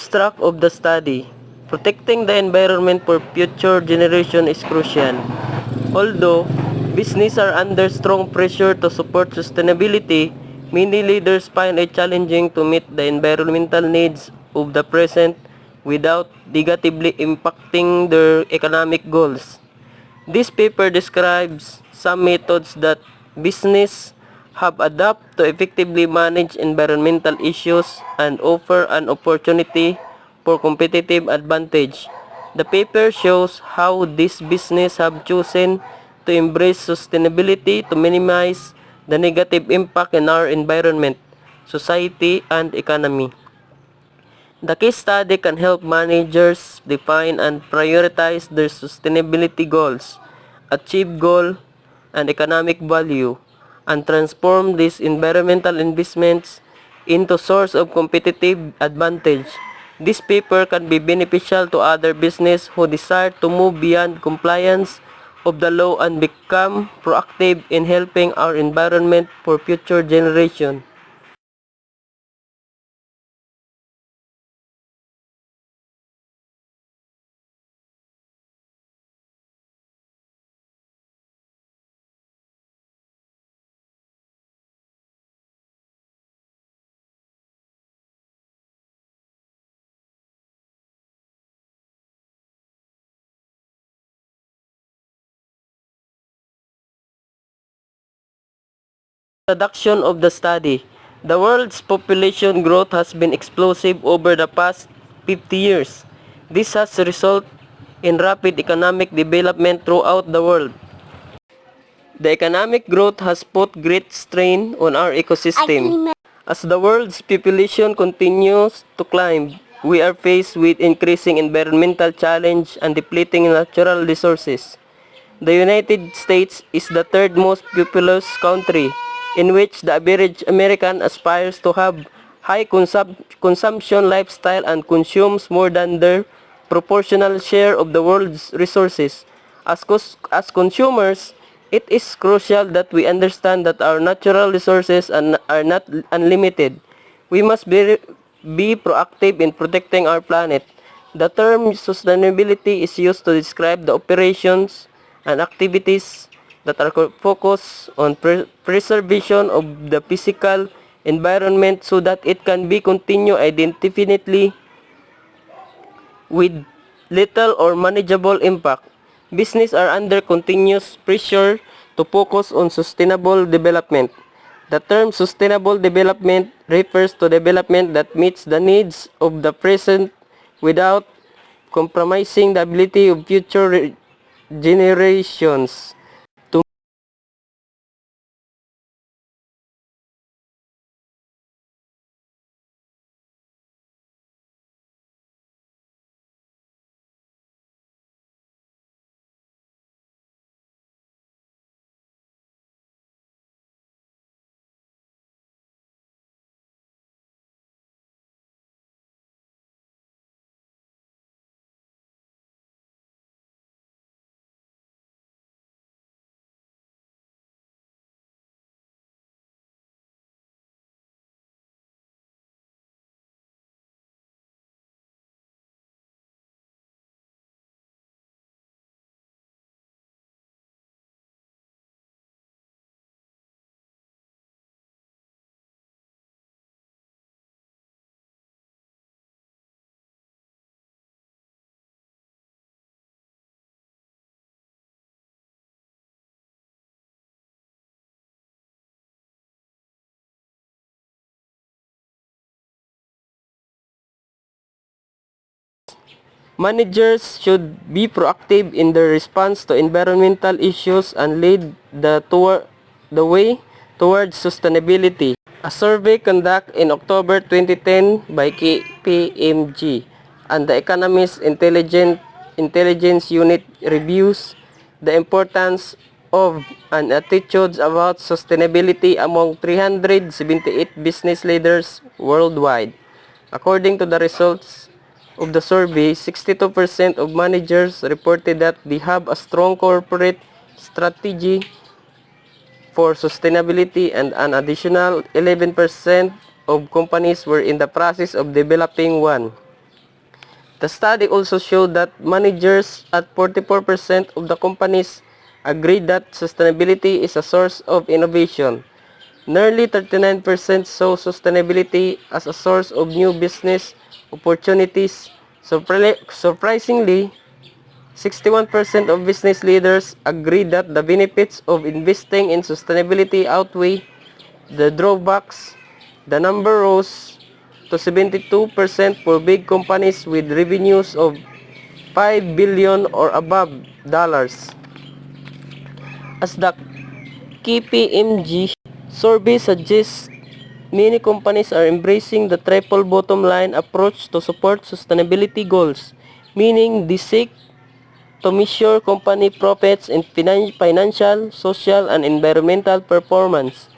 Abstract of the study. Protecting the environment for future generation is crucial. Although business are under strong pressure to support sustainability, many leaders find it challenging to meet the environmental needs of the present without negatively impacting their economic goals. This paper describes some methods that business have adopted to effectively manage environmental issues and offer an opportunity for competitive advantage. The paper shows how these businesses have chosen to embrace sustainability to minimize the negative impact in our environment, society, and economy. The case study can help managers define and prioritize their sustainability goals, achieve goal and economic value, and transform these environmental investments into source of competitive advantage. This paper can be beneficial to other business who desire to move beyond compliance of the law and become proactive in helping our environment for future generations. Introduction of the study. The world's population growth has been explosive over the past 50 years. This has resulted in rapid economic development throughout the world. The economic growth has put great strain on our ecosystem. As the world's population continues to climb, we are faced with increasing environmental challenge and depleting natural resources. The United States is the third most populous country, in which the average American aspires to have high consumption lifestyle and consumes more than their proportional share of the world's resources. As consumers, it is crucial that we understand that our natural resources are not unlimited. We must be proactive in protecting our planet. The term sustainability is used to describe the operations and activities that are focused on preservation of the physical environment so that it can be continued indefinitely with little or manageable impact. Business are under continuous pressure to focus on sustainable development. The term sustainable development refers to development that meets the needs of the present without compromising the ability of future generations to managers should be proactive in their response to environmental issues and lead the way towards sustainability. A survey conducted in October 2010 by KPMG and the Economist Intelligence Unit reviews the importance of and attitudes about sustainability among 378 business leaders worldwide. According to the results of the survey, 62% of managers reported that they have a strong corporate strategy for sustainability and an additional 11% of companies were in the process of developing one. The study also showed that managers at 44% of the companies agreed that sustainability is a source of innovation. Nearly 39% saw sustainability as a source of new business opportunities. Surprisingly, 61% of business leaders agree that the benefits of investing in sustainability outweigh the drawbacks. The number rose to 72% for big companies with revenues of 5 billion or above dollars. As the KPMG survey suggests, many companies are embracing the triple bottom line approach to support sustainability goals, meaning they seek to measure company profits in financial, social, and environmental performance.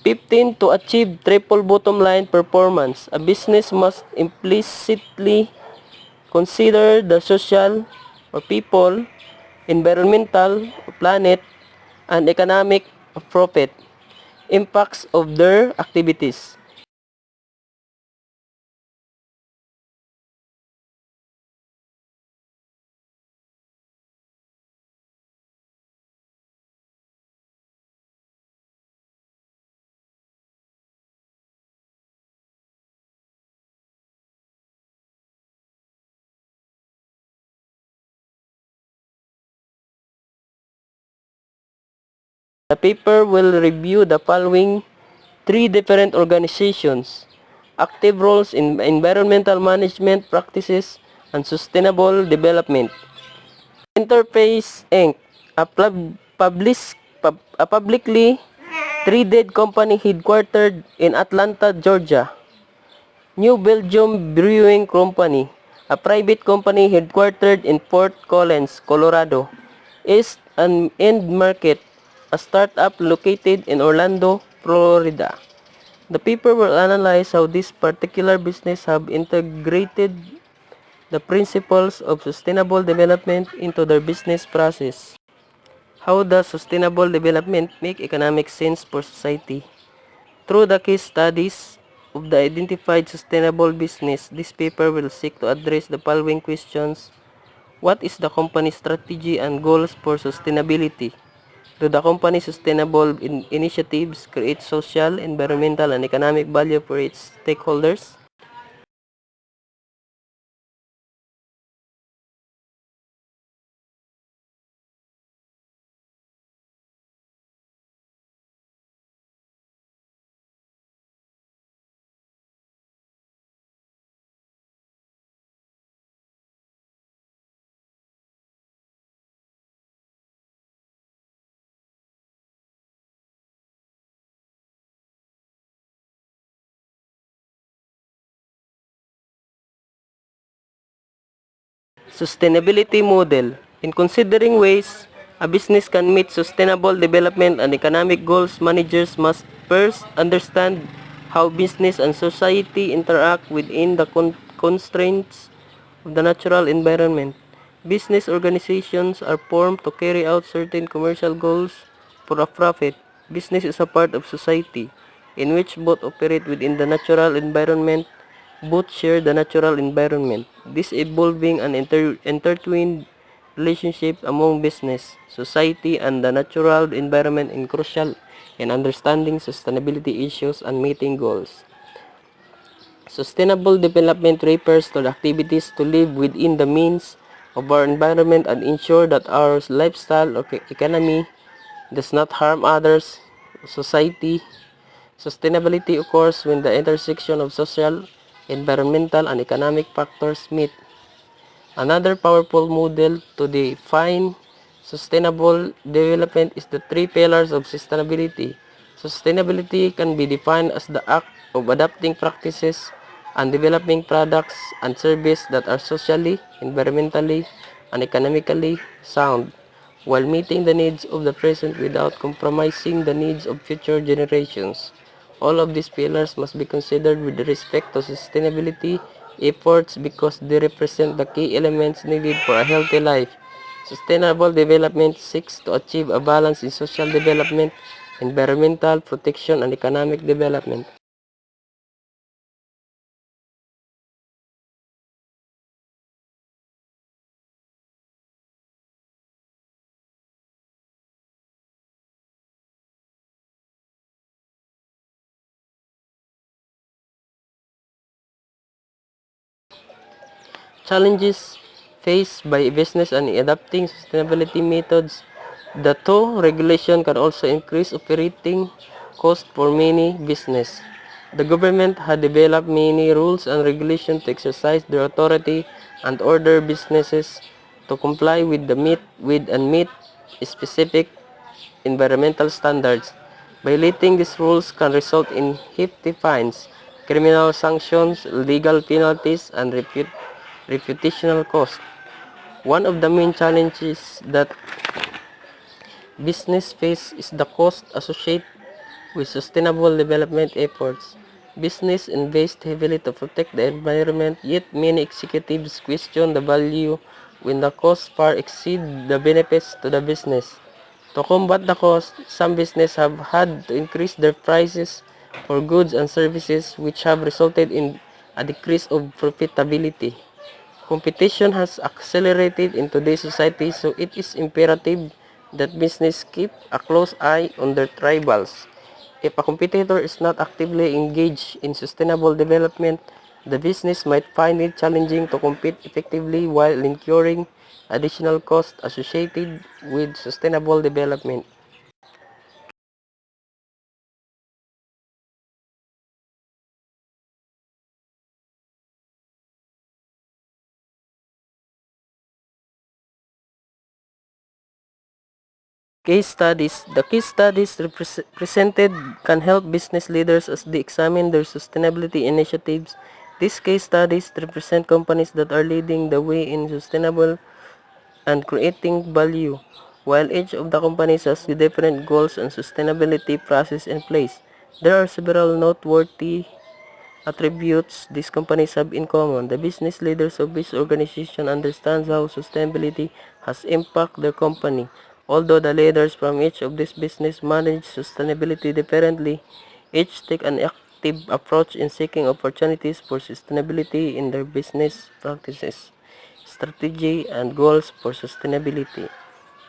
15. To achieve triple bottom line performance, a business must implicitly consider the social or people, environmental, planet, and economic profit impacts of their activities. The paper will review the following three different organizations: active roles in environmental management practices and sustainable development. Interface Inc., a publicly traded company headquartered in Atlanta, Georgia. New Belgium Brewing Company, a private company headquartered in Fort Collins, Colorado, is an end market, a startup located in Orlando, Florida. The paper will analyze how these particular businesses have integrated the principles of sustainable development into their business process. How does sustainable development make economic sense for society? Through the case studies of the identified sustainable business, this paper will seek to address the following questions. What is the company's strategy and goals for sustainability? Do the company's sustainable initiatives create social, environmental, and economic value for its stakeholders? Sustainability model. In considering ways a business can meet sustainable development and economic goals, managers must first understand how business and society interact within the constraints of the natural environment. Business organizations are formed to carry out certain commercial goals for a profit. Business is a part of society in which both operate within the natural environment. Both share the natural environment. This evolving and intertwined relationship among business, society, and the natural environment is crucial in understanding sustainability issues and meeting goals. Sustainable development refers to the activities to live within the means of our environment and ensure that our lifestyle or economy does not harm others, society. Sustainability occurs when the intersection of social, environmental, and economic factors meet. Another powerful model to define sustainable development is the three pillars of sustainability. Sustainability can be defined as the act of adopting practices and developing products and services that are socially, environmentally, and economically sound, while meeting the needs of the present without compromising the needs of future generations. All of these pillars must be considered with respect to sustainability efforts because they represent the key elements needed for a healthy life. Sustainable development seeks to achieve a balance in social development, environmental protection, and economic development. challenges faced by business and adapting sustainability methods. The two regulation can also increase operating cost for many business. The government had developed many rules and regulations to exercise their authority and order businesses to comply with meet specific environmental standards. Violating these rules can result in hefty fines, criminal sanctions, legal penalties, and reputational costs. One of the main challenges that business face is the cost associated with sustainable development efforts. Business invests heavily to protect the environment, yet many executives question the value when the costs far exceed the benefits to the business. To combat the cost, some businesses have had to increase their prices for goods and services, which have resulted in a decrease of profitability. Competition has accelerated in today's society, so it is imperative that business keep a close eye on their rivals. If a competitor is not actively engaged in sustainable development, the business might find it challenging to compete effectively while incurring additional costs associated with sustainable development. The case studies presented can help business leaders as they examine their sustainability initiatives. These case studies represent companies that are leading the way in sustainable and creating value, while each of the companies has different goals and sustainability process in place. There are several noteworthy attributes these companies have in common. The business leaders of each organization understands how sustainability has impacted their company. Although the leaders from each of these business manage sustainability differently, each take an active approach in seeking opportunities for sustainability in their business practices, strategy, and goals for sustainability.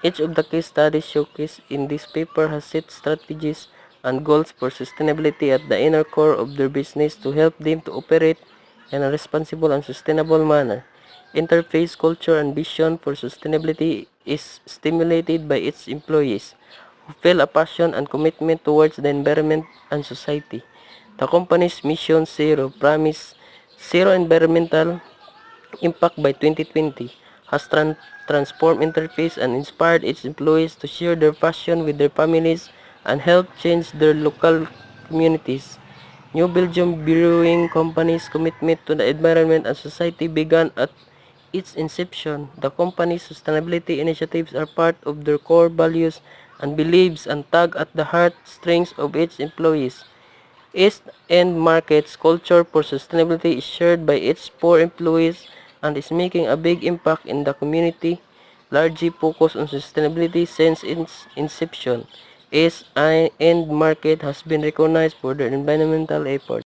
Each of the case studies showcased in this paper has set strategies and goals for sustainability at the inner core of their business to help them to operate in a responsible and sustainable manner. Interface culture and vision for sustainability is stimulated by its employees, who feel a passion and commitment towards the environment and society. The company's mission zero promise zero environmental impact by 2020 has transformed interface and inspired its employees to share their passion with their families and help change their local communities. New Belgium Brewing Company's commitment to the environment and society began at its inception. The company's sustainability initiatives are part of their core values and beliefs and tug at the heartstrings of its employees. East End Market's culture for sustainability is shared by its poor employees and is making a big impact in the community, largely focused on sustainability since its inception. East End Market has been recognized for their environmental efforts.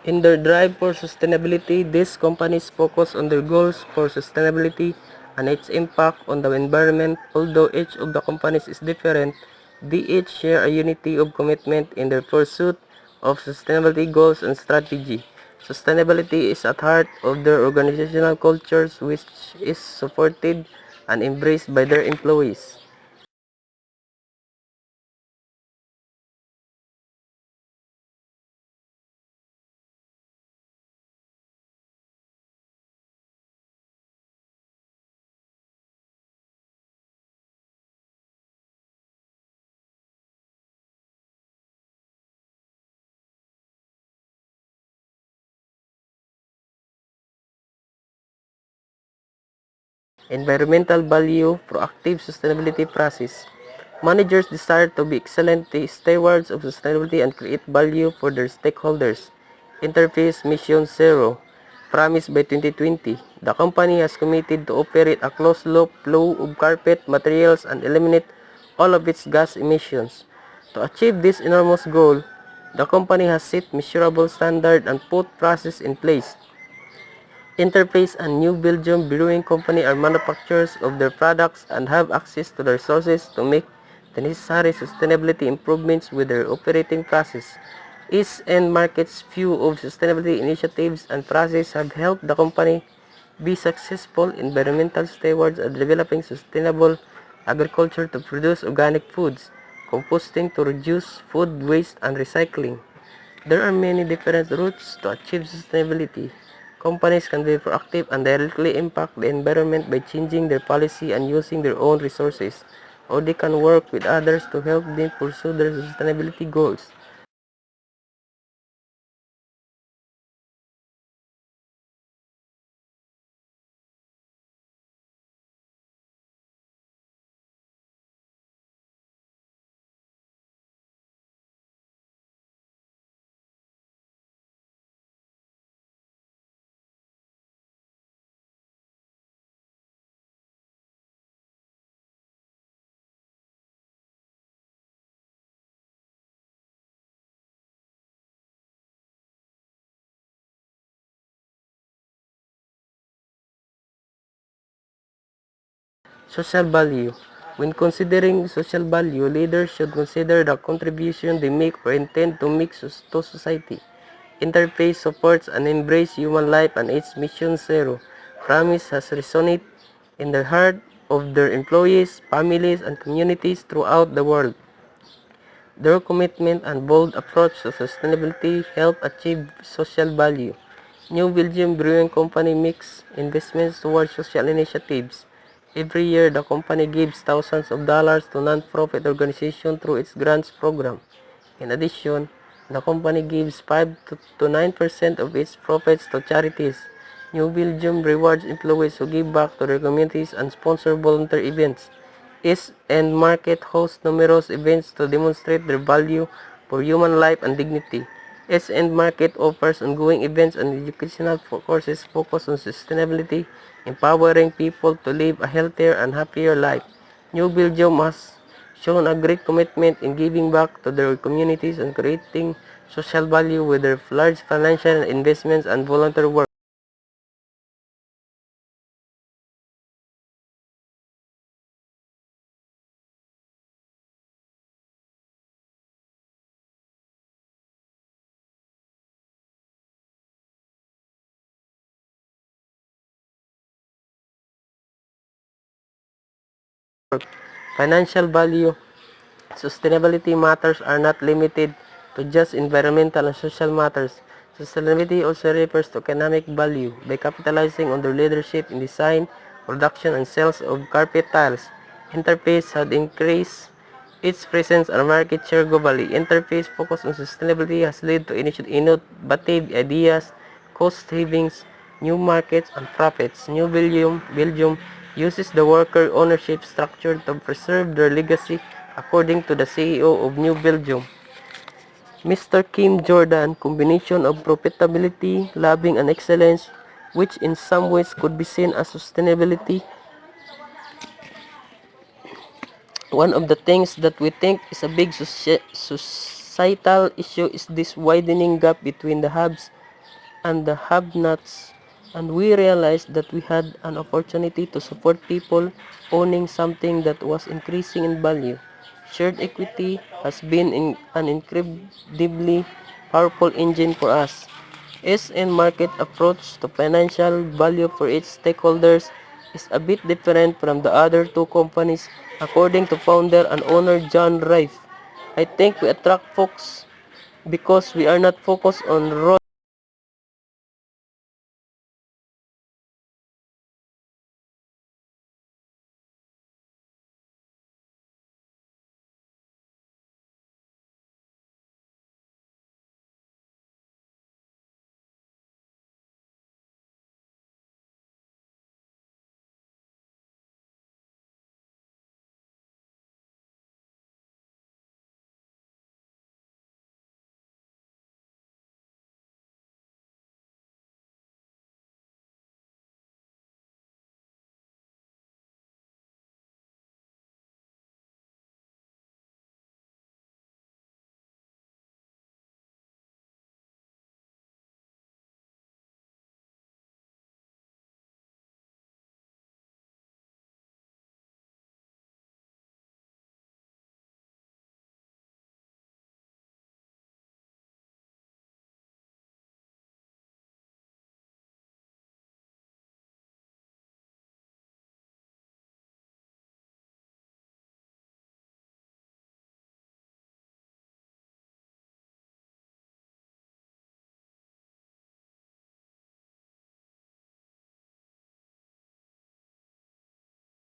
In their drive for sustainability, these companies focus on their goals for sustainability and its impact on the environment. Although each of the companies is different, they each share a unity of commitment in their pursuit of sustainability goals and strategy. Sustainability is at heart of their organizational cultures, which is supported and embraced by their employees. Environmental value, proactive sustainability process. Managers desire to be excellent stewards of sustainability and create value for their stakeholders. Interface Mission Zero. Promised by 2020, the company has committed to operate a closed-loop flow of carpet materials and eliminate all of its gas emissions. To achieve this enormous goal, the company has set measurable standards and put processes in place. Interface and New Belgium Brewing Company are manufacturers of their products and have access to the resources to make the necessary sustainability improvements with their operating process. East End Market's few of sustainability initiatives and processes have helped the company be successful environmental stewards are developing sustainable agriculture to produce organic foods, composting to reduce food waste and recycling. There are many different routes to achieve sustainability. Companies can be proactive and directly impact the environment by changing their policy and using their own resources, or they can work with others to help them pursue their sustainability goals. Social value. When considering social value, leaders should consider the contribution they make or intend to make to society. Interface supports and embrace human life and its mission zero. Promise has resonated in the heart of their employees, families, and communities throughout the world. Their commitment and bold approach to sustainability help achieve social value. New Belgium Brewing Company makes investments towards social initiatives. Every year, the company gives thousands of dollars to non-profit organizations through its grants program. In addition, the company gives 5 to 9% of its profits to charities. New Belgium rewards employees who give back to their communities and sponsor volunteer events. East End Market hosts numerous events to demonstrate their value for human life and dignity. East End Market offers ongoing events and educational courses focused on sustainability, empowering people to live a healthier and happier life. New Belgium has shown a great commitment in giving back to their communities and creating social value with their large financial investments and volunteer work. Financial value. Sustainability matters are not limited to just environmental and social matters. Sustainability also refers to economic value by capitalizing on their leadership in design, production, and sales of carpet tiles. Interface had increased its presence and market share globally. Interface focus on sustainability has led to innovative ideas, cost savings, new markets, and profits. Belgium uses the worker ownership structure to preserve their legacy, according to the CEO of New Belgium, Mr. Kim Jordan. Combination of profitability, loving, and excellence, which in some ways could be seen as sustainability. One of the things that we think is a big societal issue is this widening gap between the haves and the have-nots, and we realized that we had an opportunity to support people owning something that was increasing in value. Shared equity has been an incredibly powerful engine for us. SN market approach to financial value for its stakeholders is a bit different from the other two companies, according to founder and owner John Rife. I think we attract folks because we are not focused on raw